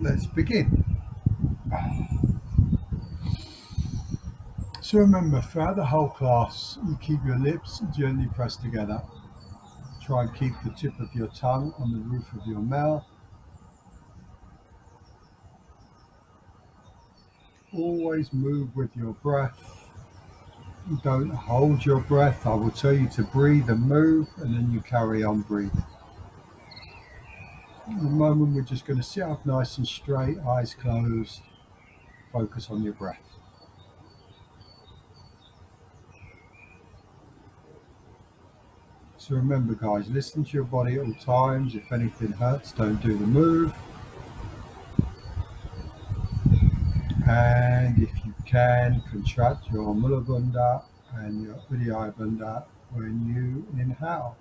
let's begin. So remember, throughout the whole class, you keep your lips gently pressed together. Try and keep the tip of your tongue on the roof of your mouth. Always move with your breath. Don't hold your breath. I will tell you to breathe and move, and then you carry on breathing. In a moment, we're just going to sit up nice and straight, eyes closed. Focus on your breath. So remember, guys, listen to your body at all times. If anything hurts, don't do the move. And if you can, contract your Mula Bandha and your Uddiyana Bandha when you inhale.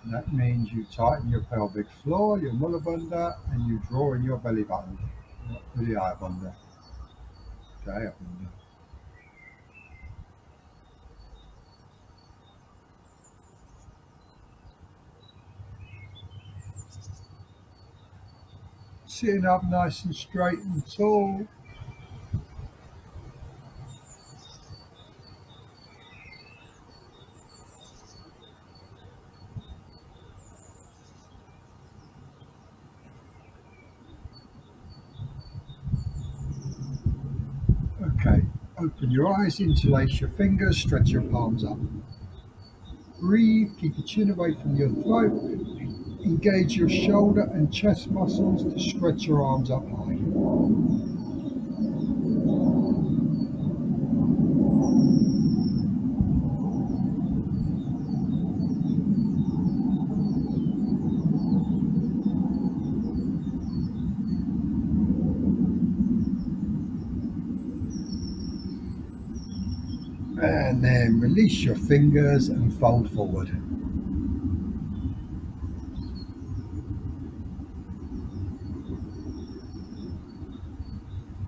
And that means you tighten your pelvic floor, your Mula Bandha, and you draw in your belly button, your Uddiyana Bandha. Jaya Bandha. Sitting up nice and straight and tall. Okay, open your eyes, interlace your fingers, stretch your palms up. Breathe, keep your chin away from your throat. Engage your shoulder and chest muscles to stretch your arms up high. And then release your fingers and fold forward.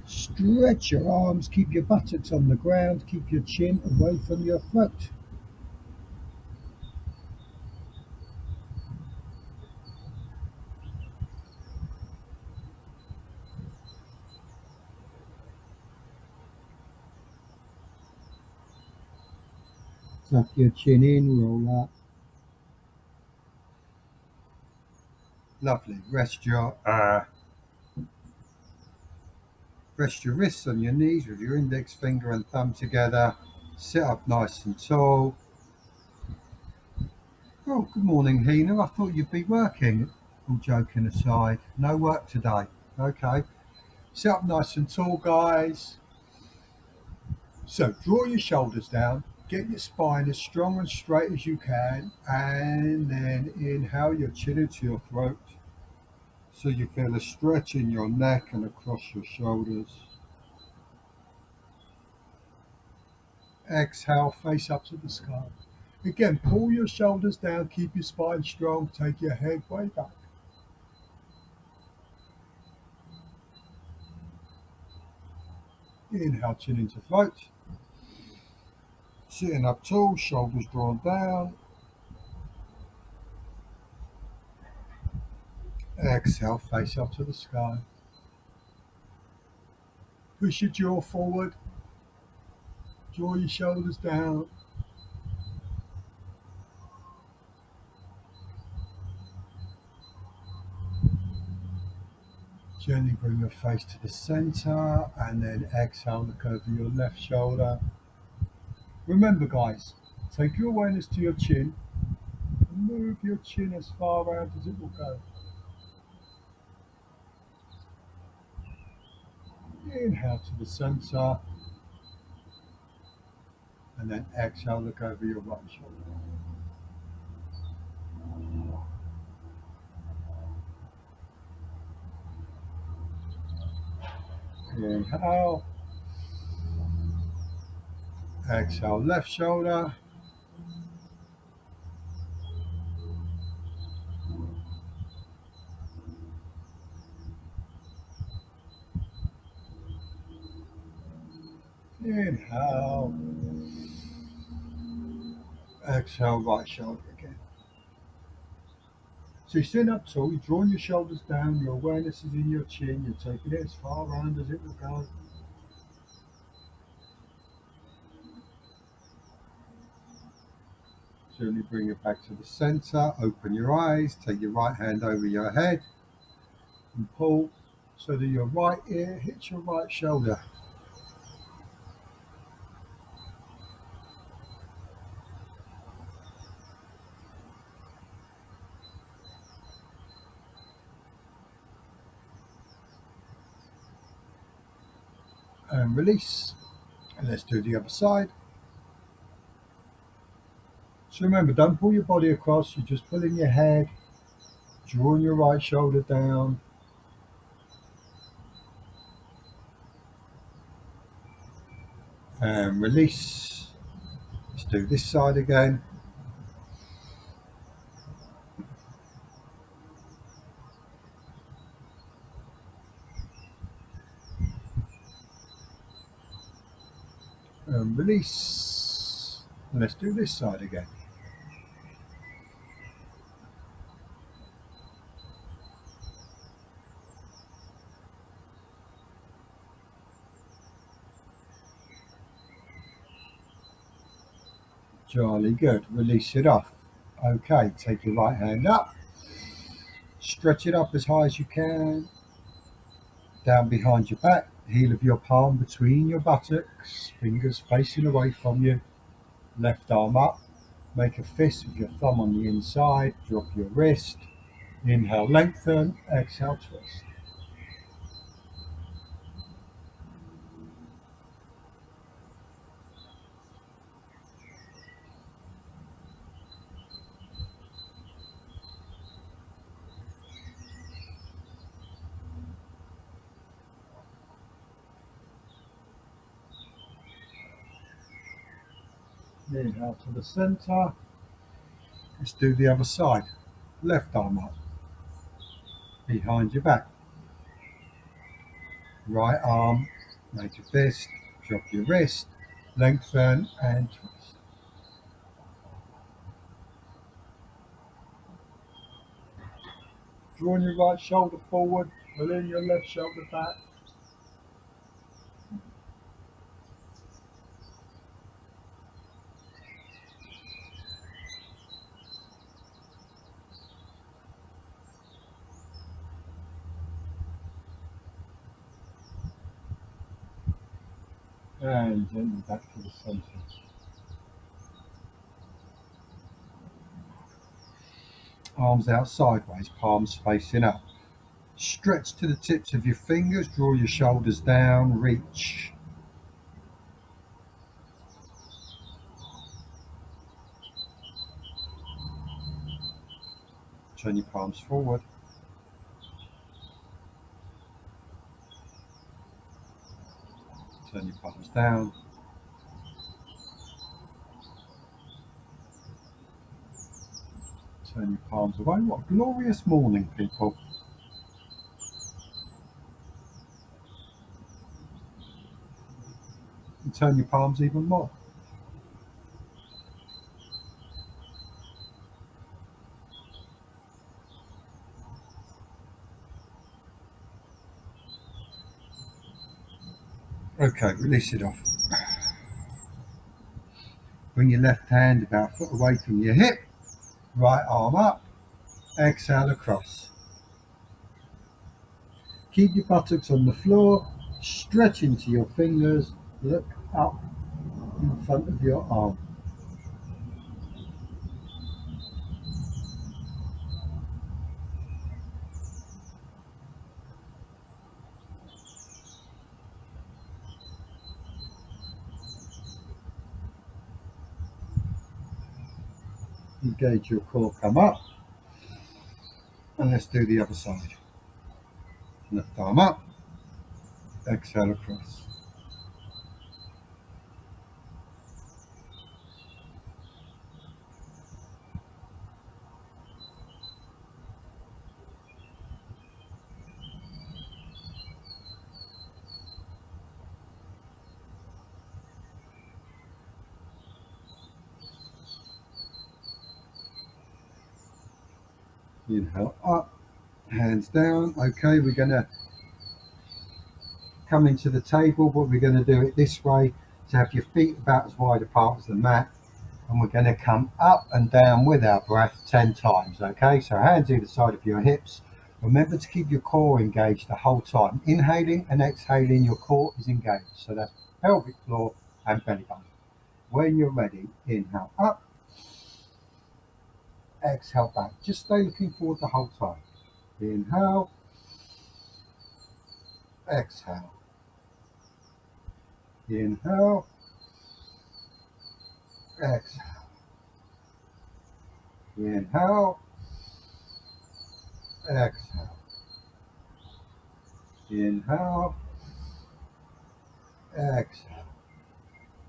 Stretch your arms, keep your buttocks on the ground, keep your chin away from your throat. Tuck your chin in, roll up. Lovely. Rest your wrists on your knees with your index finger and thumb together. Sit up nice and tall. Oh, good morning, Hina. I thought you'd be working. All joking aside, no work today. Okay. Sit up nice and tall, guys. So draw your shoulders down. Get your spine as strong and straight as you can. And then inhale your chin into your throat. So you feel a stretch in your neck and across your shoulders. Exhale, face up to the sky. Again, pull your shoulders down, keep your spine strong, take your head way back. Inhale, chin into throat. Sitting up tall, shoulders drawn down. Exhale, face up to the sky. Push your jaw forward. Draw your shoulders down. Gently bring your face to the center and then exhale, look over your left shoulder. Remember, guys, take your awareness to your chin and move your chin as far around as it will go. Inhale to the center and then exhale, look over your right shoulder. Inhale. Exhale, left shoulder. Inhale. Exhale, right shoulder again. So you're sitting up tall, you're drawing your shoulders down, your awareness is in your chin, you're taking it as far around as it will go. Slowly bring it back to the center, open your eyes, take your right hand over your head and pull so that your right ear hits your right shoulder. And release. And let's do the other side. So remember, don't pull your body across, you're just pulling your head, drawing your right shoulder down. And release. Let's do this side again. And release. And let's do this side again. Jolly good. Release it off. Okay, take your right hand up. Stretch it up as high as you can. Down behind your back. Heel of your palm between your buttocks. Fingers facing away from you. Left arm up. Make a fist with your thumb on the inside. Drop your wrist. Inhale, lengthen. Exhale, twist. Inhale to the center. Let's do the other side. Left arm up. Behind your back. Right arm. Make a fist. Drop your wrist. Lengthen and twist. Drawing your right shoulder forward. Pulling your left shoulder back. And gently back to the center. Arms out sideways, palms facing up. Stretch to the tips of your fingers, draw your shoulders down, reach. Turn your palms forward. Turn your palms down. Turn your palms away. What a glorious morning, people. And turn your palms even more. Okay, release it off. Bring your left hand about a foot away from your hip. Right arm up. Exhale across. Keep your buttocks on the floor. Stretch into your fingers. Look up in front of your arm. Engage your core, come up. And let's do the other side. Left arm up. Exhale across. Inhale up, hands down. Okay, we're going to come into the table, but we're going to do it this way. So have your feet about as wide apart as the mat. And we're going to come up and down with our breath 10 times. Okay, so hands either side of your hips. Remember to keep your core engaged the whole time. Inhaling and exhaling, your core is engaged. So that's pelvic floor and belly button. When you're ready, inhale up, exhale back. Just stay looking forward the whole time. Inhale, exhale. Inhale, exhale. Inhale, exhale. Inhale, exhale.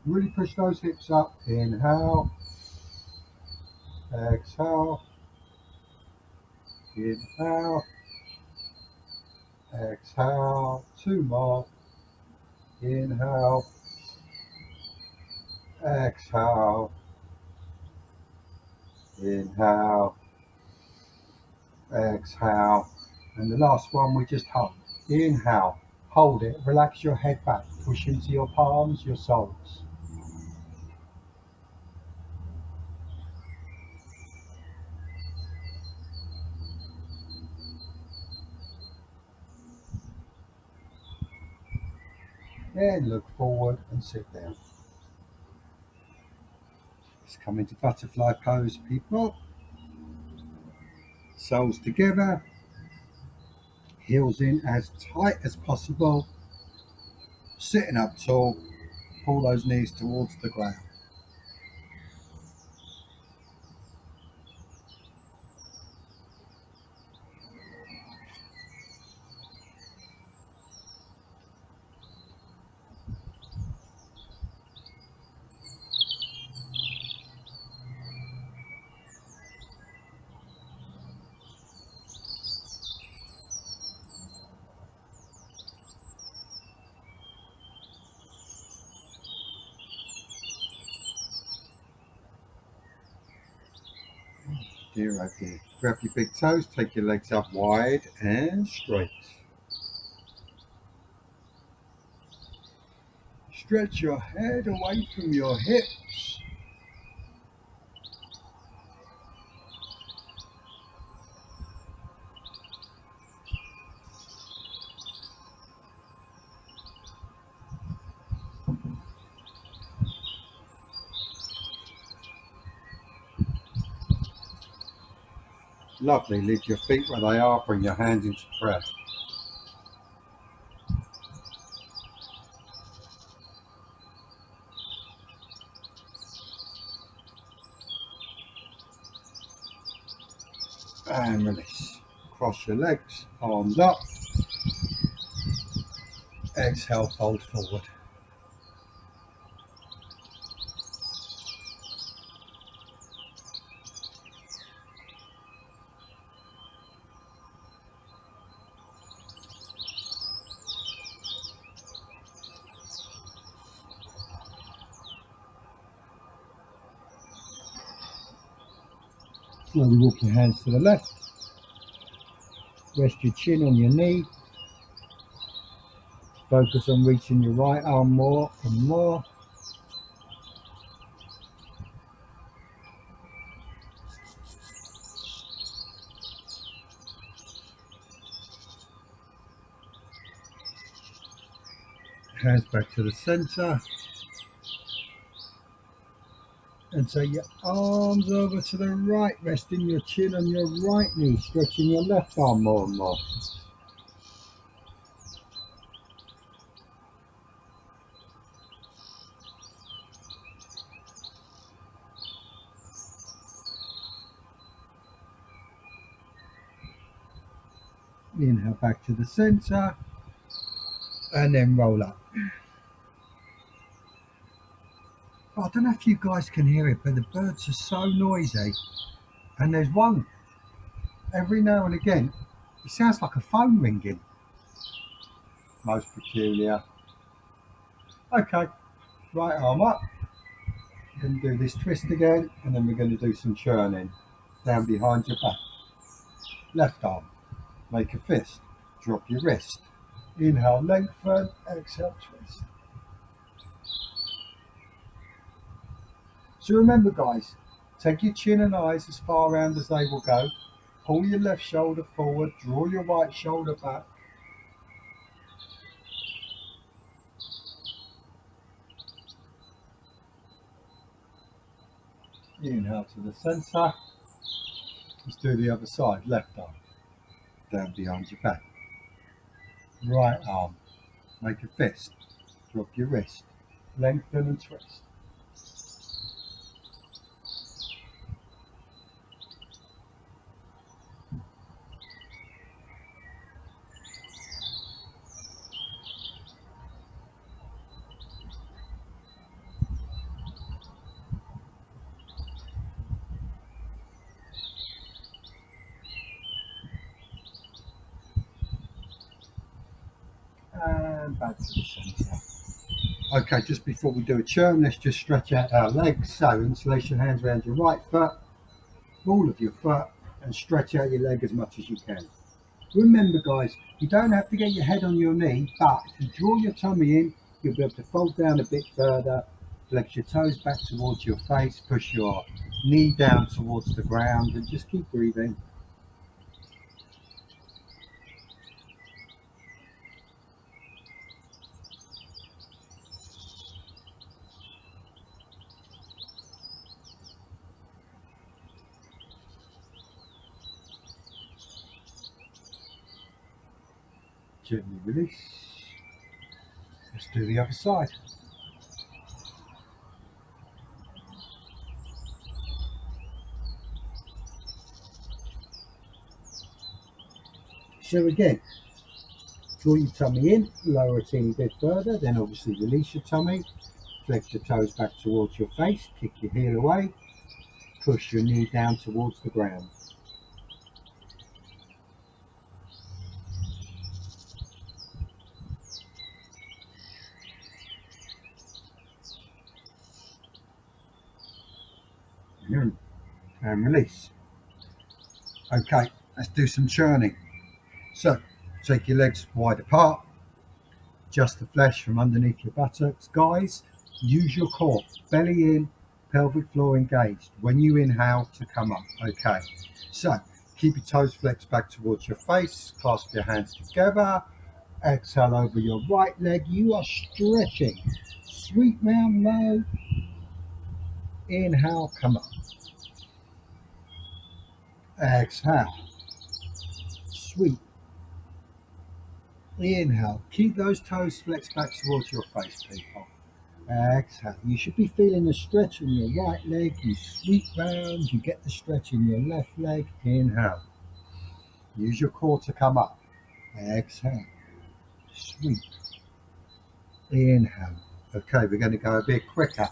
Really push those hips up. Inhale, exhale. Inhale, exhale. Two more. Inhale, exhale. Inhale, exhale. And the last one we just hold. Inhale, hold it, relax your head back, push into your palms, your soles. Then look forward and sit down. Let's come into butterfly pose, people. Soles together, heels in as tight as possible. Sitting up tall, pull those knees towards the ground. Dear, oh dear. Grab your big toes, take your legs up wide and straight. Stretch your head away from your hips. Lovely. Leave your feet where they are. Bring your hands into prayer. And release. Cross your legs, arms up. Exhale, fold forward. Slowly walk your hands to the left. Rest your chin on your knee. Focus on reaching your right arm more and more. Hands back to the center. And take your arms over to the right, resting your chin on your right knee, stretching your left arm more and more. Inhale back to the center, and then roll up. I don't know if you guys can hear it, but the birds are so noisy. And there's one every now and again. It sounds like a phone ringing. Most peculiar. Okay, right arm up. We're going to do this twist again, and then we're going to do some churning down behind your back. left arm, make a fist, drop your wrist. Inhale, lengthen, exhale, twist. So remember guys, take your chin and eyes as far around as they will go. Pull your left shoulder forward, draw your right shoulder back. Inhale to the centre. Let's do the other side, left arm, down behind your back. Right arm, make a fist, drop your wrist, lengthen and twist. And back to the centre. Okay, just before we do a churn, let's just stretch out our legs. So interlace your hands around your right foot, ball of your foot, and stretch out your leg as much as you can. Remember guys, you don't have to get your head on your knee, but if you draw your tummy in, you'll be able to fold down a bit further, flex your toes back towards your face, push your knee down towards the ground, and just keep breathing. Gently release. Let's do the other side. So again, draw your tummy in, lower it in a bit further, then obviously release your tummy, flex your toes back towards your face, kick your heel away, push your knee down towards the ground. And release. Okay, let's do some churning. So take your legs wide apart, adjust the flesh from underneath your buttocks. Guys, use your core, belly in, pelvic floor engaged when you inhale to come up. Okay, so keep your toes flexed back towards your face, clasp your hands together, exhale over your right leg. You are stretching. Sweep round low, inhale, come up. Exhale, sweep. Inhale, keep those toes flexed back towards your face, people. Exhale, you should be feeling the stretch in your right leg. You sweep round, you get the stretch in your left leg. Inhale, use your core to come up. Exhale, sweep. Inhale. Okay, we're going to go a bit quicker.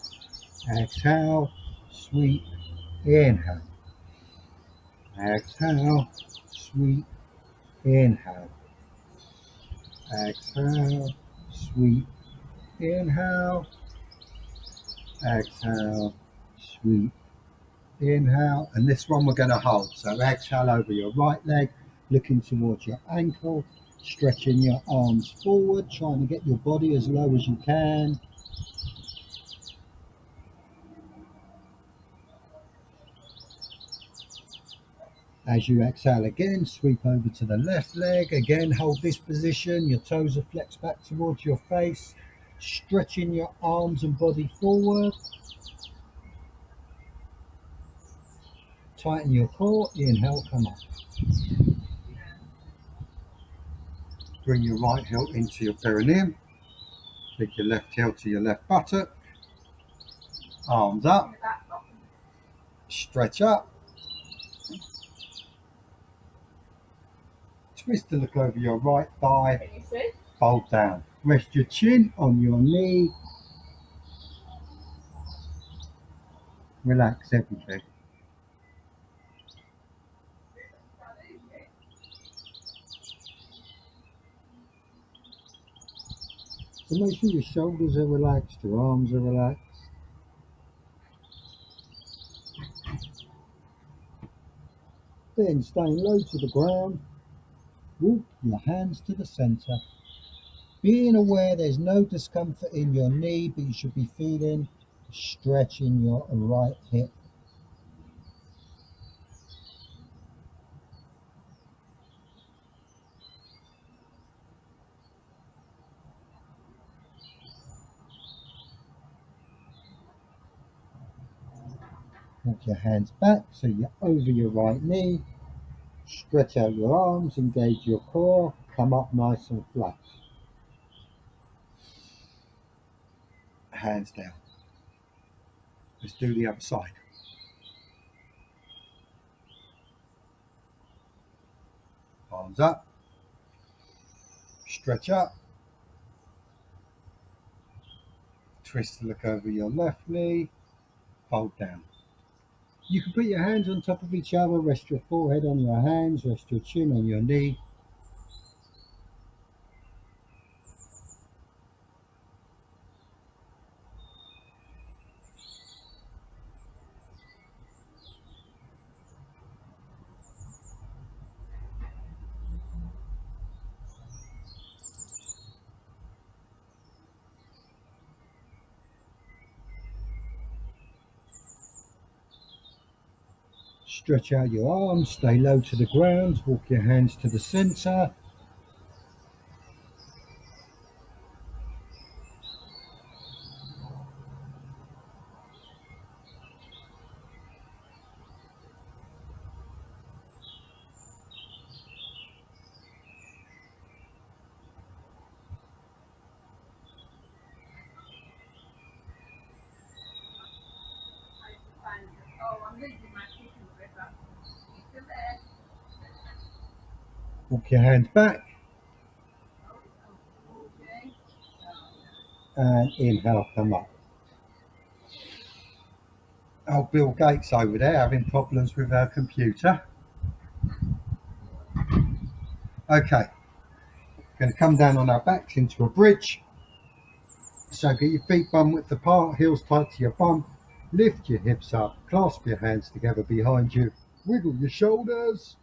Exhale, sweep. Inhale. Exhale, sweep. Inhale. Exhale, sweep. Inhale. Exhale, sweep. Inhale, and this one we're going to hold. So exhale over your right leg, looking towards your ankle, stretching your arms forward, trying to get your body as low as you can. As you exhale again, sweep over to the left leg. Again, hold this position. Your toes are flexed back towards your face, stretching your arms and body forward. Tighten your core. Inhale, come up. Bring your right heel into your perineum. Take your left heel to your left buttock. Arms up. Stretch up. Twist to look over your right thigh. Fold down. Rest your chin on your knee. Relax everything. So make sure your shoulders are relaxed, your arms are relaxed. There Then staying low to the ground, walk your hands to the center. Being aware there's no discomfort in your knee, but you should be feeling a stretch in your right hip. Walk your hands back so you're over your right knee. Stretch out your arms, engage your core, come up nice and flat. Hands down. Let's do the other side. Arms up. Stretch up. Twist to look over your left knee. Fold down. You can put your hands on top of each other. Rest your forehead on your hands. Rest your chin on your knee. Stretch out your arms, stay low to the ground, walk your hands to the center. Walk your hands back. And inhale, come up. Oh, Bill Gates over there having problems with our computer. Okay, going to come down on our backs into a bridge. So get your feet bum width apart, heels tight to your bum. Lift your hips up, clasp your hands together behind you. Wiggle your shoulders.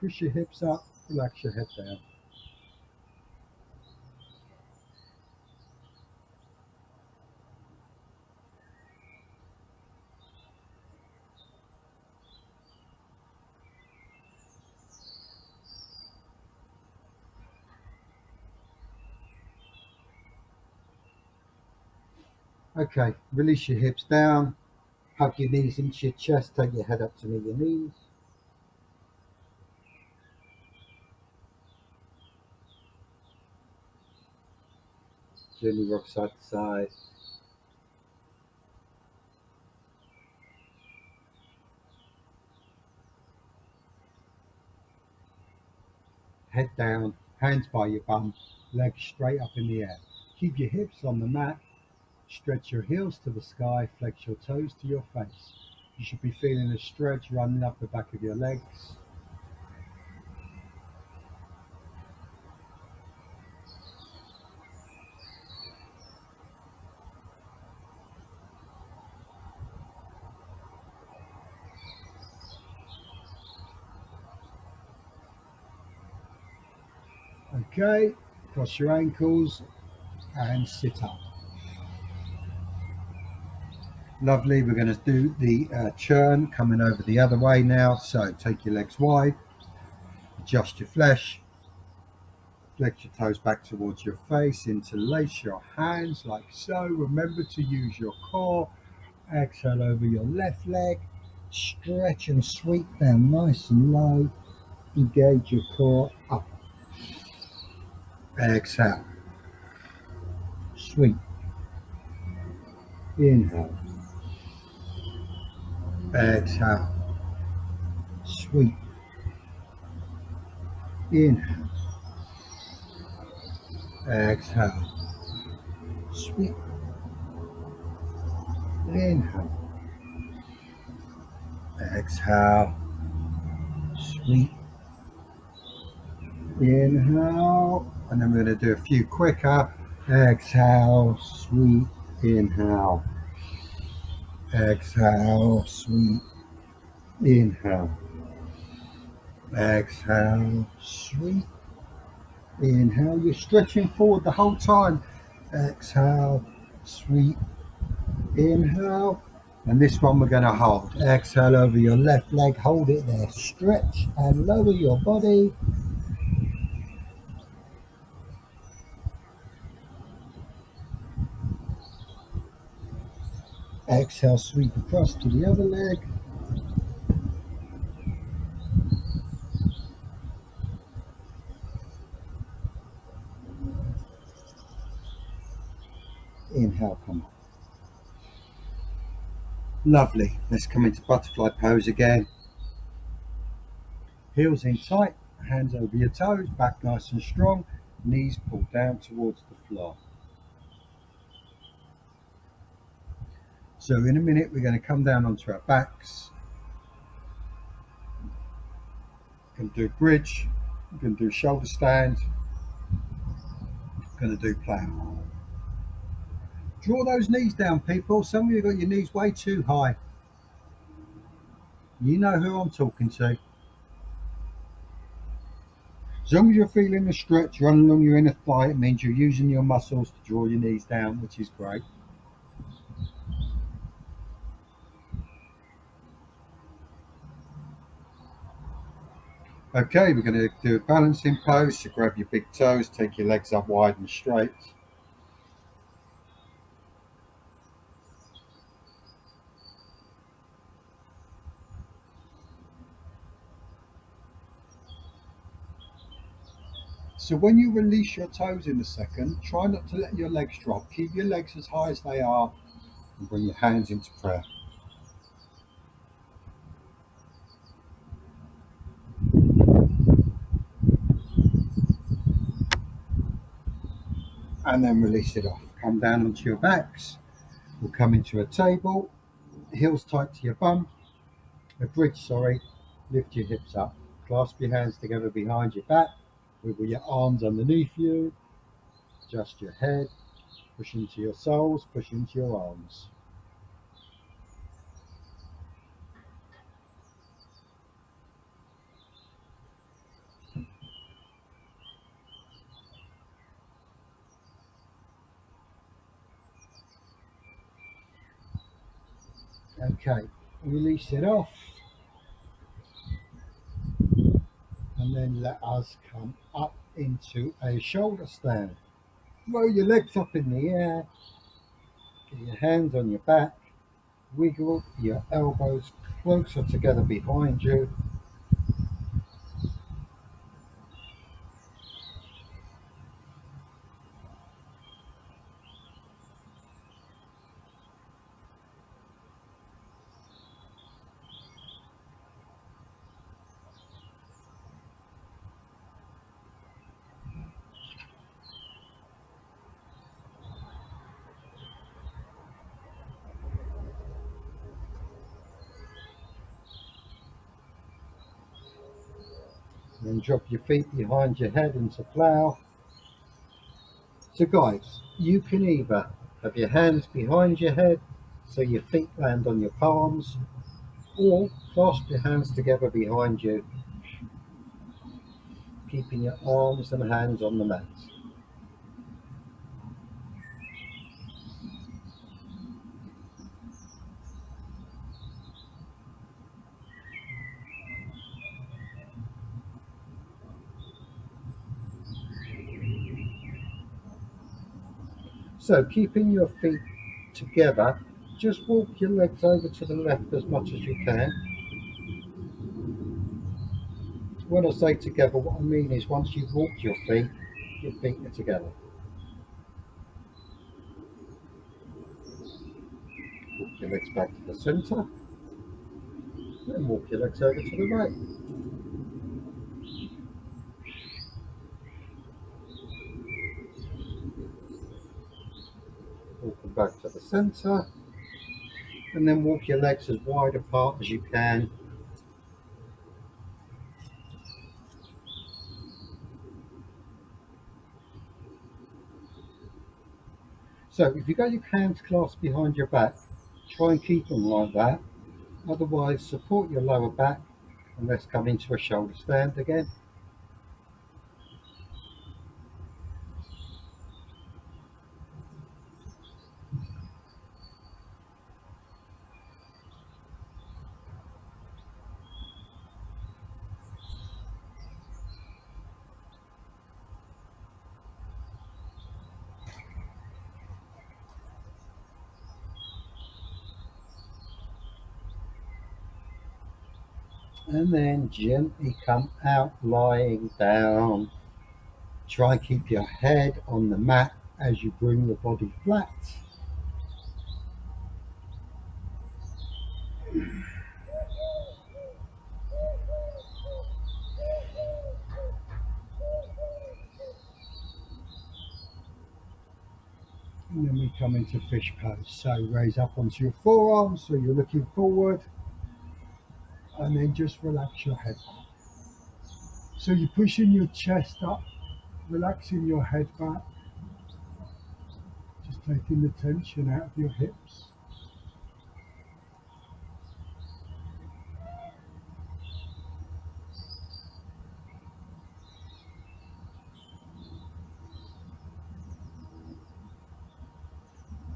Push your hips up, relax your head down. Okay, release your hips down, hug your knees into your chest, take your head up to meet your knees. Gently rock side to side. Head down, hands by your bum, legs straight up in the air. Keep your hips on the mat, stretch your heels to the sky, flex your toes to your face. You should be feeling a stretch running up the back of your legs. Okay, cross your ankles and sit up. Lovely, we're going to do the churn coming over the other way now. So take your legs wide, adjust your flesh, flex your toes back towards your face, interlace your hands like so. Remember to use your core. Exhale over your left leg, stretch and sweep down nice and low. Engage your core up. Exhale, sweep, inhale, exhale, sweep, inhale, exhale, sweep, inhale, exhale, sweep, inhale, and then we're going to do a few quicker. Exhale, sweep, inhale, exhale, sweep, inhale, Exhale, sweet. Inhale, you're stretching forward the whole time. Exhale, sweet. Inhale. And this one we're going to hold. Exhale over your left leg, hold it there. Stretch and lower your body. Exhale, sweep across to the other leg. Inhale, come up. Lovely. Let's come into butterfly pose again. Heels in tight, hands over your toes, back nice and strong, knees pulled down towards the floor. So in a minute we're going to come down onto our backs. We're going to do bridge, we're going to do shoulder stand, we're going to do plow. Draw those knees down, people. Some of you got your knees way too high. You know who I'm talking to. As long as you're feeling the stretch run along your inner thigh, it means you're using your muscles to draw your knees down, which is great. Okay, we're going to do a balancing pose. So grab your big toes, take your legs up wide and straight. So when you release your toes in a second, try not to let your legs drop. Keep your legs as high as they are and bring your hands into prayer. And then release it off. Come down onto your backs. We'll come into a table, heels tight to your bum. A bridge, sorry. Lift your hips up. Clasp your hands together behind your back. Wiggle your arms underneath you. Adjust your head. Push into your soles. Push into your arms. Okay, release it off. And then let us come up into a shoulder stand. Roll your legs up in the air. Get your hands on your back. Wiggle your elbows closer together behind you. Then drop your feet behind your head into plow. So guys, you can either have your hands behind your head so your feet land on your palms, or clasp your hands together behind you, keeping your arms and hands on the mat. So keeping your feet together, just walk your legs over to the left as much as you can. When I say together, what I mean is once you've walked your feet are together. Walk your legs back to the centre, then walk your legs over to the right. Walk them back to the centre, and then walk your legs as wide apart as you can. So if you've got your hands clasped behind your back, try and keep them like that. Otherwise, support your lower back And let's come into a shoulder stand again. And then gently come out lying down. Try and keep your head on the mat as you bring your body flat. And then we come into fish pose. So raise up onto your forearms so you're looking forward. And then just relax your head back. So you're pushing your chest up, relaxing your head back. Just taking the tension out of your hips.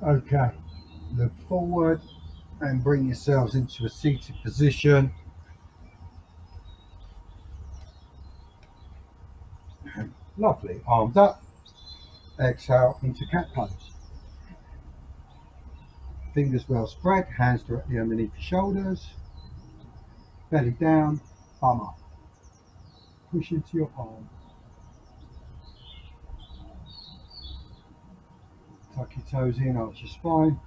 Okay, look forward and bring yourselves into a seated position. Lovely, arms up. Exhale into cat pose. Fingers well spread, hands directly underneath your shoulders. Belly down, bum up. Push into your palms. Tuck your toes in, arch your spine.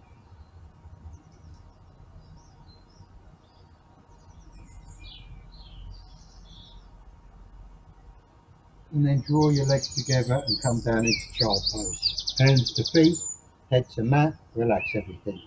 And then draw your legs together and come down into child pose. Hands to feet, head to mat, relax everything.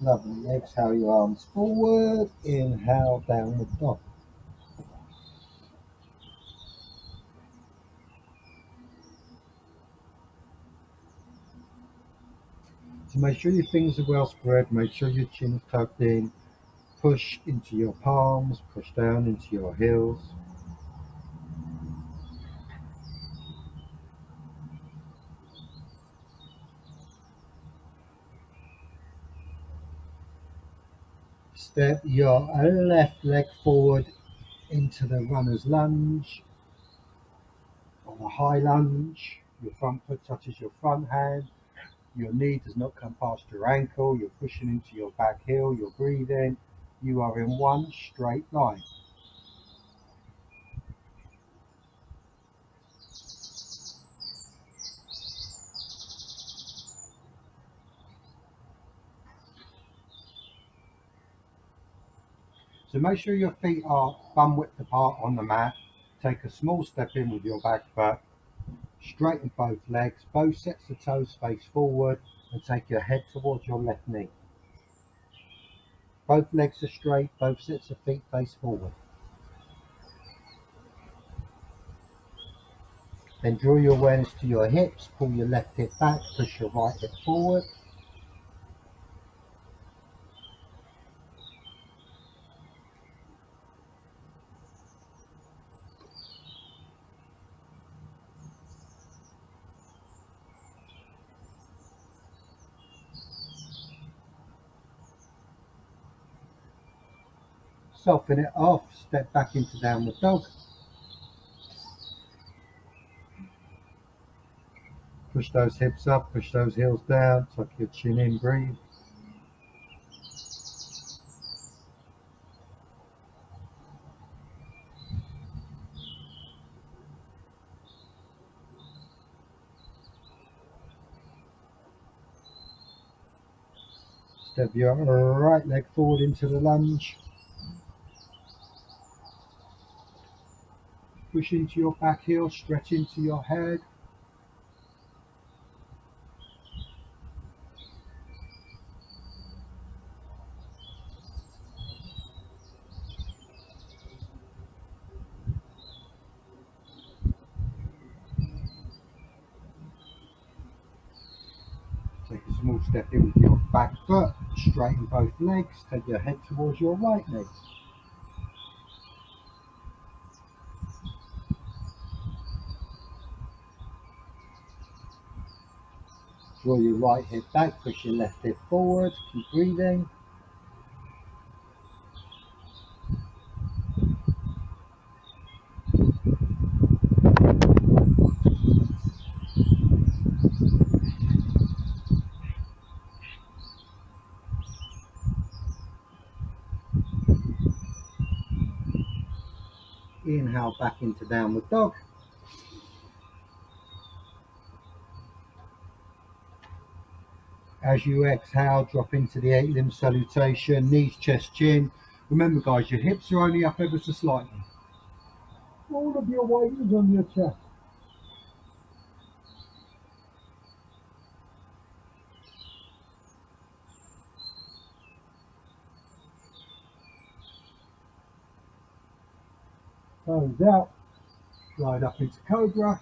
Lovely, exhale your arms forward, inhale downward dog. So make sure your fingers are well spread, make sure your chin is tucked in, push into your palms, push down into your heels. Step your left leg forward into the runner's lunge or the high lunge. Your front foot touches your front hand. Your knee does not come past your ankle. You're pushing into your back heel. You're breathing. You are in one straight line. So make sure your feet are bum width apart on the mat. Take a small step in with your back foot. Straighten both legs. Both sets of toes face forward and take your head towards your left knee. Both legs are straight. Both sets of feet face forward. Then draw your awareness to your hips. Pull your left hip back. Push your right hip forward. Soften it off, step back into downward dog. Push those hips up, push those heels down, tuck your chin in, breathe. Step your right leg forward into the lunge. Push into your back heel, stretch into your head. Take a small step in with your back foot, straighten both legs, take your head towards your right leg. Draw your right hip back, push your left hip forward, keep breathing. Inhale back into downward dog. As you exhale, drop into the 8-limb salutation, knees, chest, chin. Remember guys, your hips are only up ever so slightly. All of your weight is on your chest. Toes out, slide up into cobra.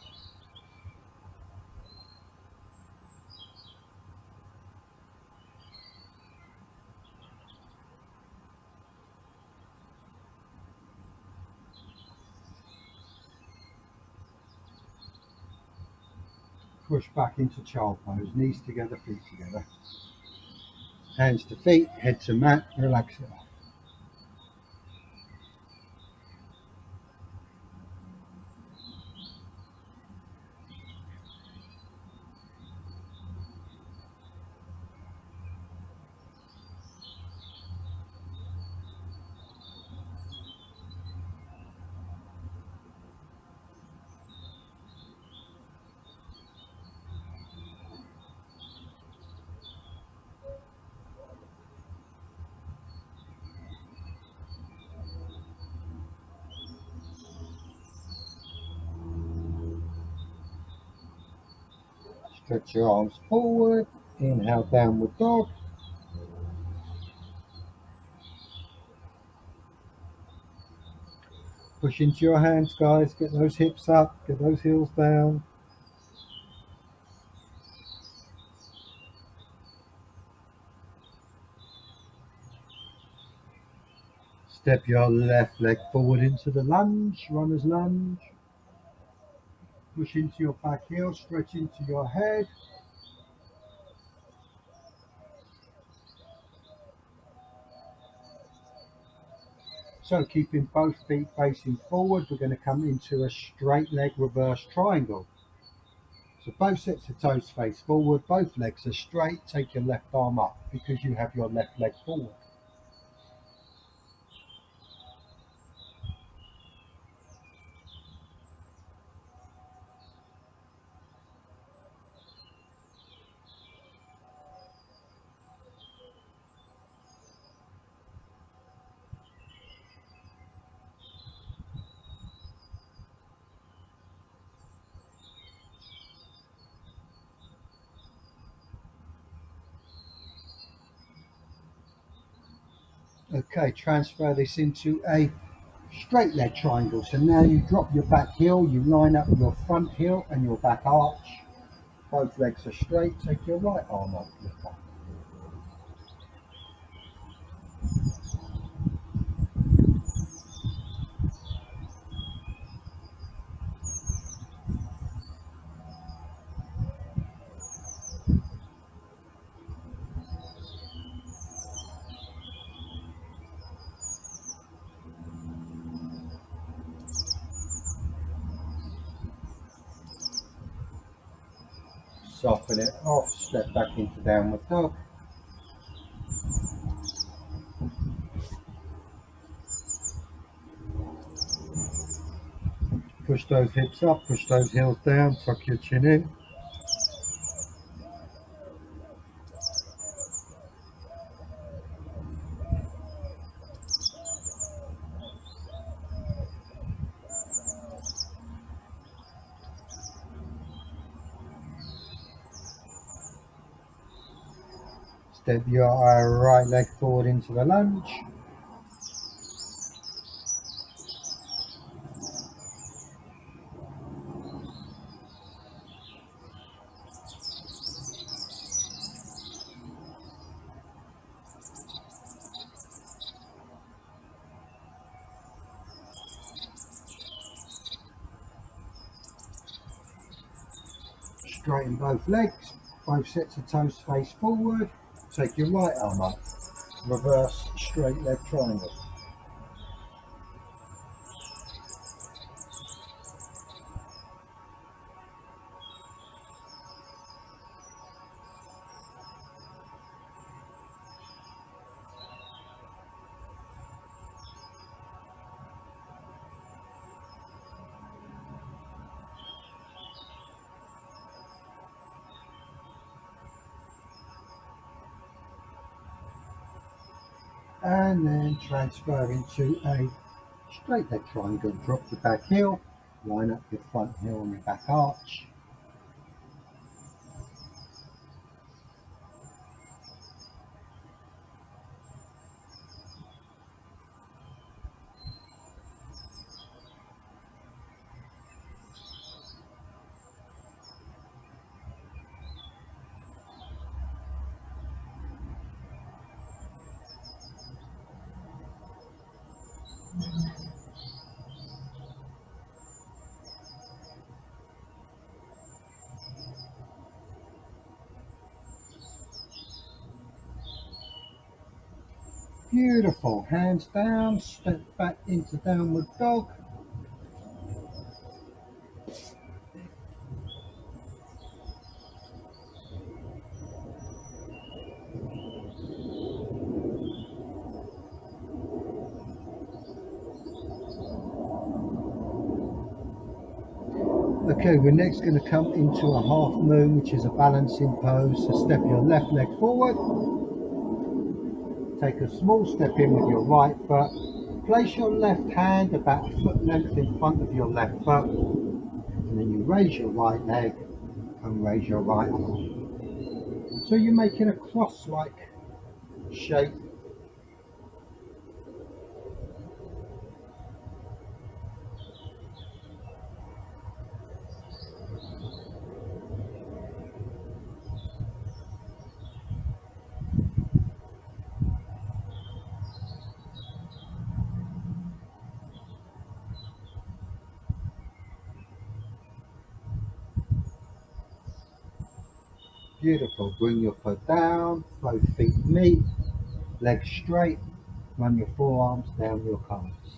Push back into child pose, knees together, feet together. Hands to feet, head to mat, relax it off. Stretch your arms forward, inhale, downward dog. Push into your hands, guys, get those hips up, get those heels down. Step your left leg forward into the lunge, runner's lunge. Push into your back heel, stretch into your head. So keeping both feet facing forward, we're going to come into a straight leg reverse triangle. So both sets of toes face forward, both legs are straight. Take your left arm up because you have your left leg forward. Okay, transfer this into a straight leg triangle. So now you drop your back heel, you line up your front heel and your back arch. Both legs are straight. Take your right arm up, lift up. Soften it off, step back into downward dog. Push those hips up, push those heels down, tuck your chin in. Step your right leg forward into the lunge. Straighten both legs, both sets of toes face forward. Take your right arm up. Reverse straight leg triangle. And then transfer into a straight leg triangle. Drop your back heel, line up your front heel and your back arch. Beautiful. Hands down, step back into downward dog. Okay, we're next going to come into a half moon, which is a balancing pose. So step your left leg forward. Take a small step in with your right foot. Place your left hand about a foot length in front of your left foot. And then you raise your right leg and raise your right arm. So you're making a cross-like shape. Beautiful. Bring your foot down, both feet meet, legs straight, run your forearms down your calves.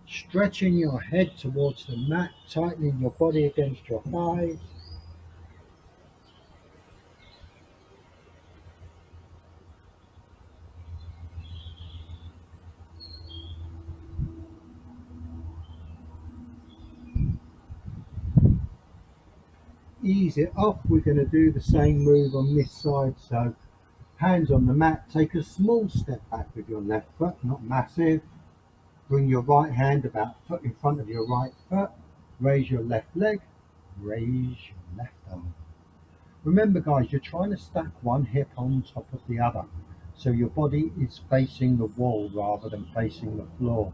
Stretching your head towards the mat, tightening your body against your thighs. Ease it off. We're going to do the same move on this side. So hands on the mat, take a small step back with your left foot, not massive. Bring your right hand about a foot in front of your right foot. Raise your left leg, raise your left arm. Remember guys, you're trying to stack one hip on top of the other. So your body is facing the wall rather than facing the floor.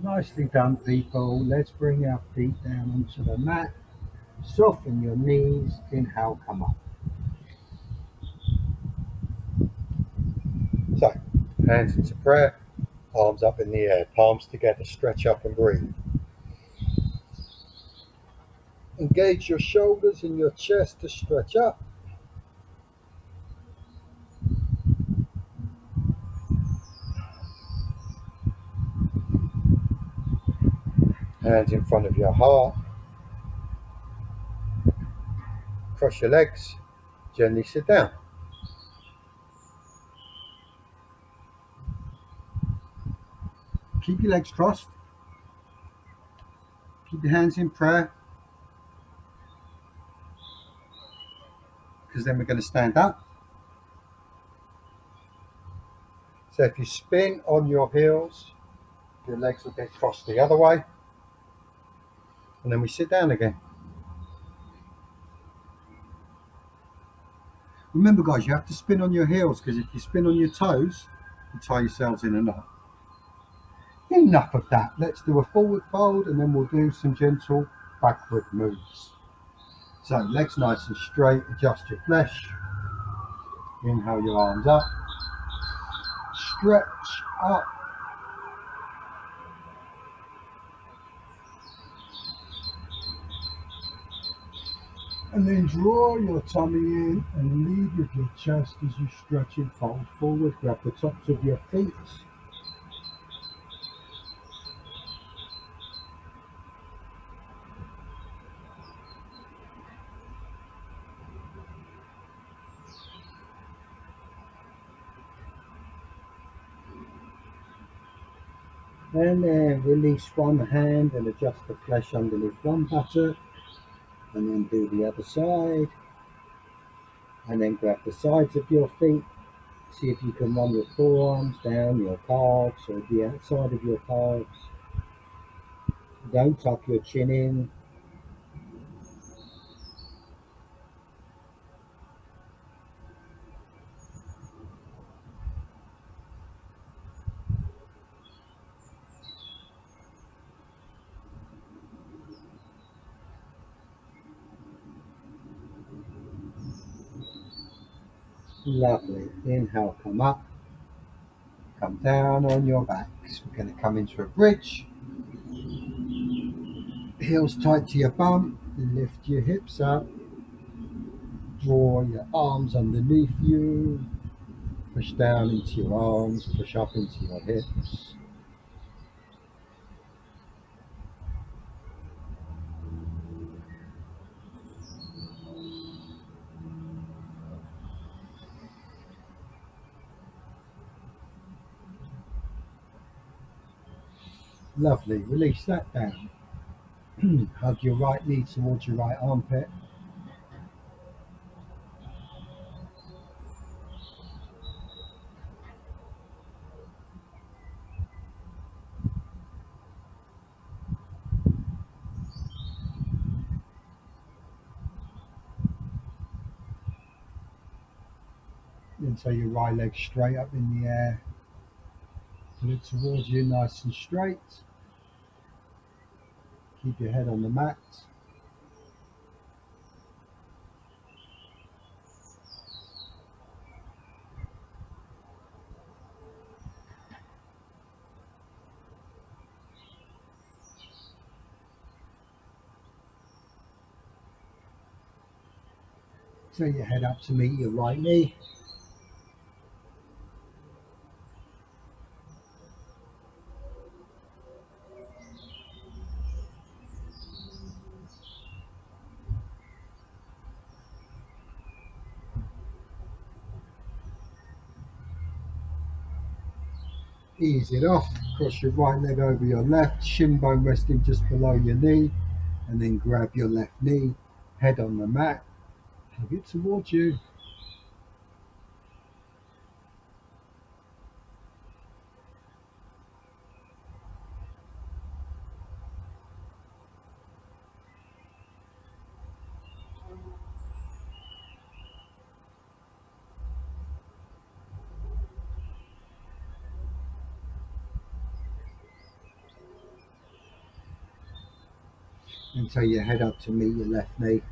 Nicely done, people. Let's bring our feet down onto the mat. Soften your knees. Inhale, come up. So, hands into prayer, arms up in the air, palms together, stretch up and breathe. Engage your shoulders and your chest to stretch up. Hands in front of your heart. Cross your legs. Gently sit down. Keep your legs crossed. Keep your hands in prayer. Because then we're going to stand up. So if you spin on your heels, your legs will get crossed the other way. And then we sit down again. Remember guys, you have to spin on your heels, because if you spin on your toes, you tie yourselves in a knot. Enough of that. Let's do a forward fold and then we'll do some gentle backward moves. So legs nice and straight, adjust your flesh. Inhale your arms up. Stretch up. And then draw your tummy in and lead with your chest as you stretch and fold forward. Grab the tops of your feet. And then release one hand and adjust the flesh underneath one buttock. And then do the other side. And then grab the sides of your feet. See if you can run your forearms down your calves or the outside of your calves. Don't tuck your chin in. Lovely. Inhale, come up. Come down on your backs. We're going to come into a bridge. Heels tight to your bum. Lift your hips up. Draw your arms underneath you. Push down into your arms. Push up into your hips. Lovely. Release that down. Hug your right knee towards your right armpit. Then take your right leg straight up in the air. Put it towards you nice and straight. Keep your head on the mat. Take your head up to meet your right knee. Ease it off. Cross your right leg over your left. Shin bone resting just below your knee. And then grab your left knee. Head on the mat. Hug it towards you. And take your head up to meet your left knee.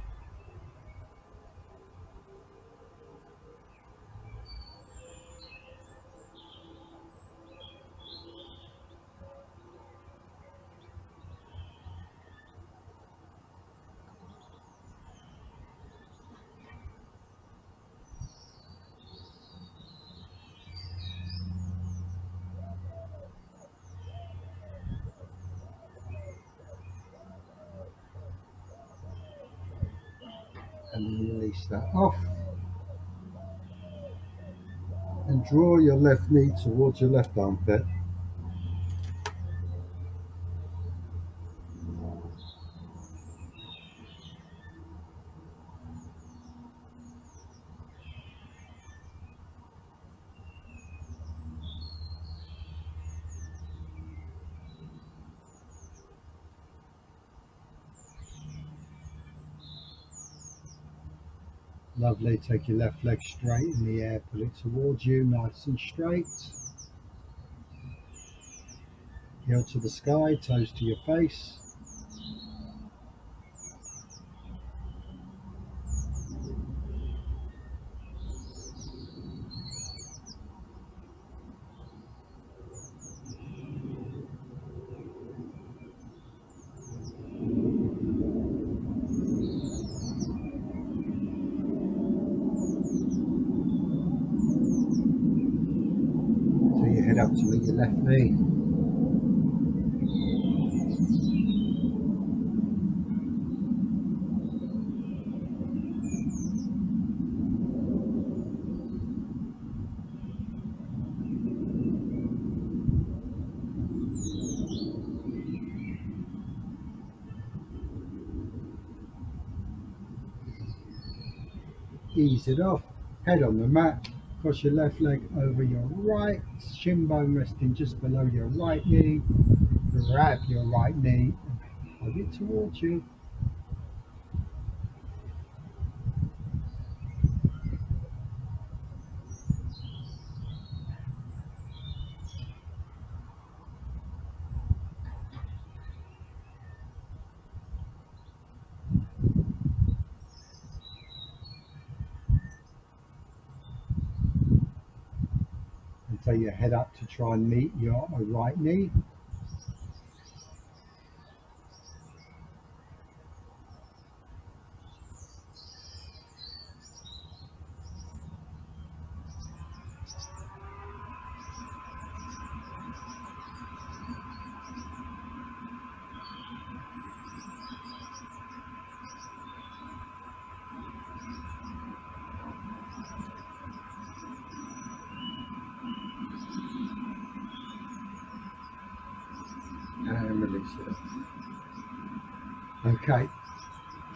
release that off. And draw your left knee towards your left armpit. Lovely. Take your left leg straight in the air, pull it towards you, nice and straight. Heel to the sky, toes to your face. So you head up to meet your left knee. Ease it off, head on the mat, cross your left leg over your right, shin bone resting just below your right knee, grab your right knee and hug it towards you. And so you head up to try and meet your right knee. And release it. Okay,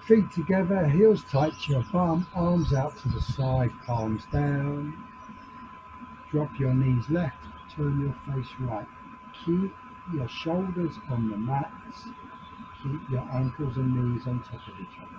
feet together, heels tight to your bum, arms out to the side, palms down. Drop your knees left, turn your face right. Keep your shoulders on the mat. Keep your ankles and knees on top of each other.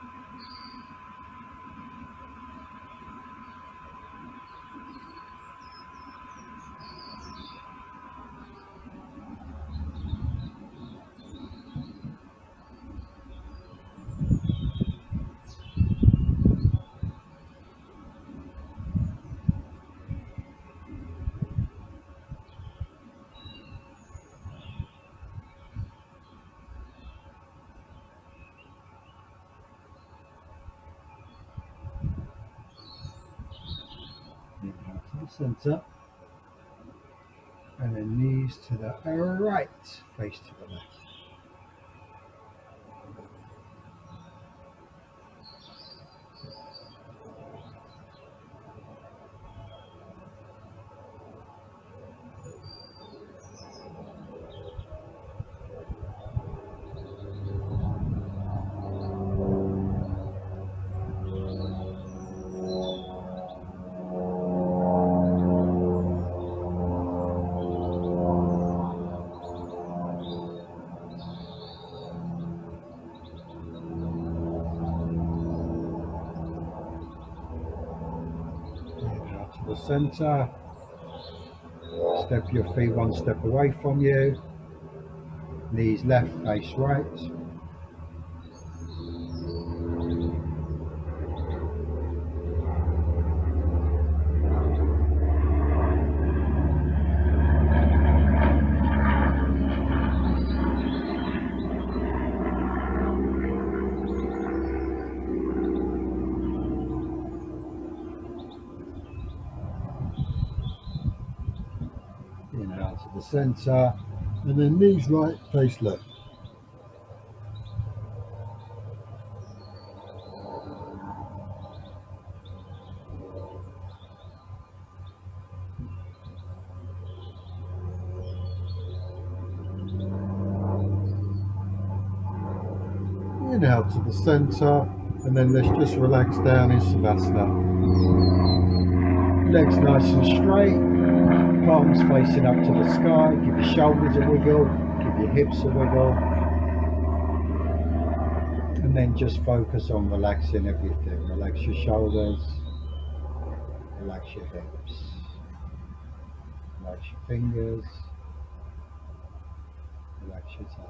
Inhale to the center. And then knees to the right, face to the left. Inhale to the center. Step your feet one step away from you. Knees left, face right. Inhale to the center, and then knees right, face left. now to the center, and then let's just relax down in Savasana. Legs nice and straight, palms facing up to the sky. Give your shoulders a wiggle, give your hips a wiggle, and then just focus on relaxing everything. Relax your shoulders, relax your hips, relax your fingers, relax your toes.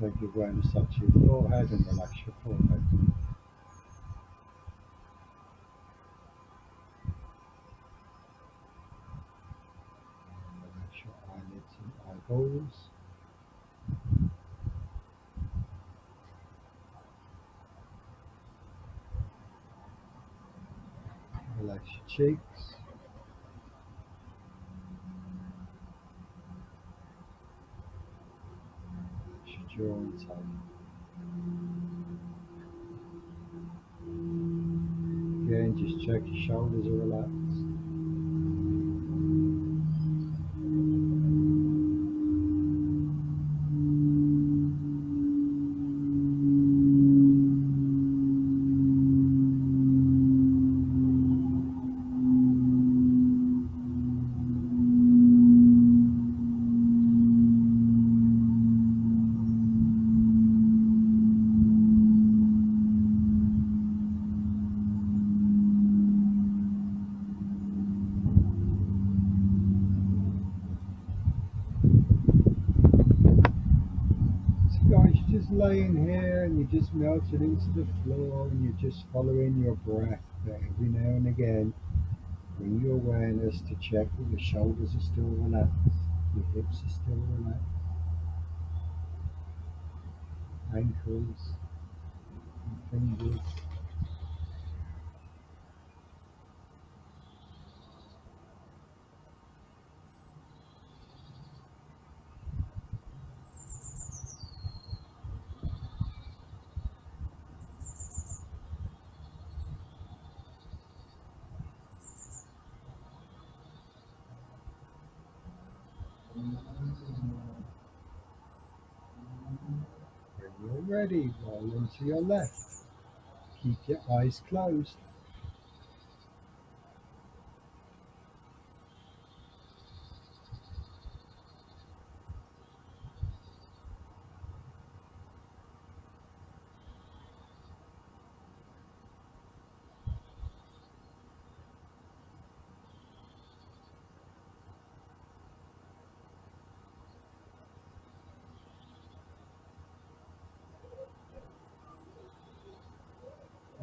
Take your awareness up to your forehead and relax your forehead. Relax your eyelids and eyeballs. Relax your cheeks. Relax your jaw and tongue. Again, just check your shoulders are relaxed. Guys, you're just laying here and you're just melting into the floor and you're just following your breath. But every now and again, bring your awareness to check that your shoulders are still relaxed, your hips are still relaxed, ankles, and fingers. When you're ready, roll onto your left. Keep your eyes closed.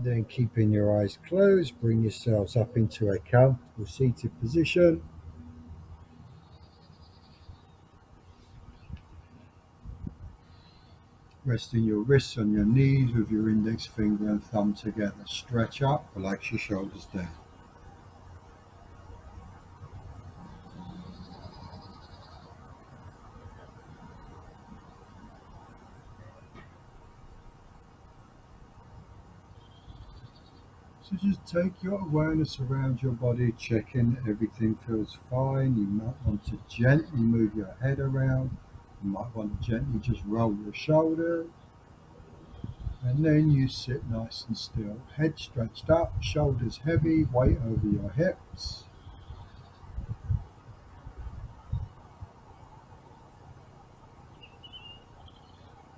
Then keeping your eyes closed, bring yourselves up into a comfortable seated position. Resting your wrists on your knees with your index finger and thumb together. Stretch up, relax your shoulders down. So just take your awareness around your body, checking everything feels fine. You might want to gently move your head around. You might want to gently just roll your shoulders. And then you sit nice and still. Head stretched up, shoulders heavy, weight over your hips.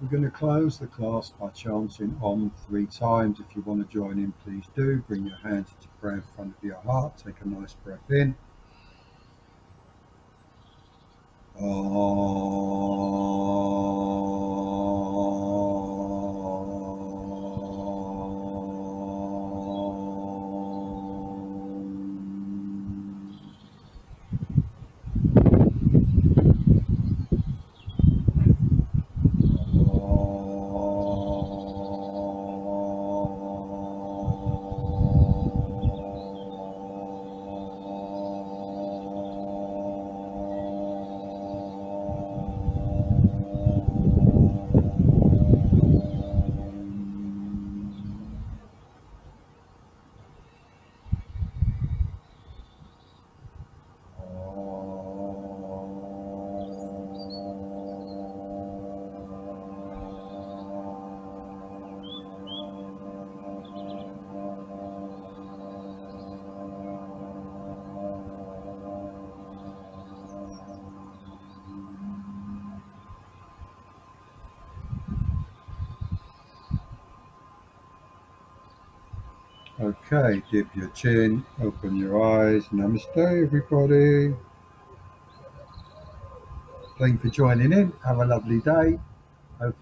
We're going to close the class by chanting Om 3 times. If you want to join in, please do. Bring your hands to prayer in front of your heart. Take a nice breath in. Okay, dip your chin, open your eyes. Namaste, everybody. Thank you for joining in. Have a lovely day.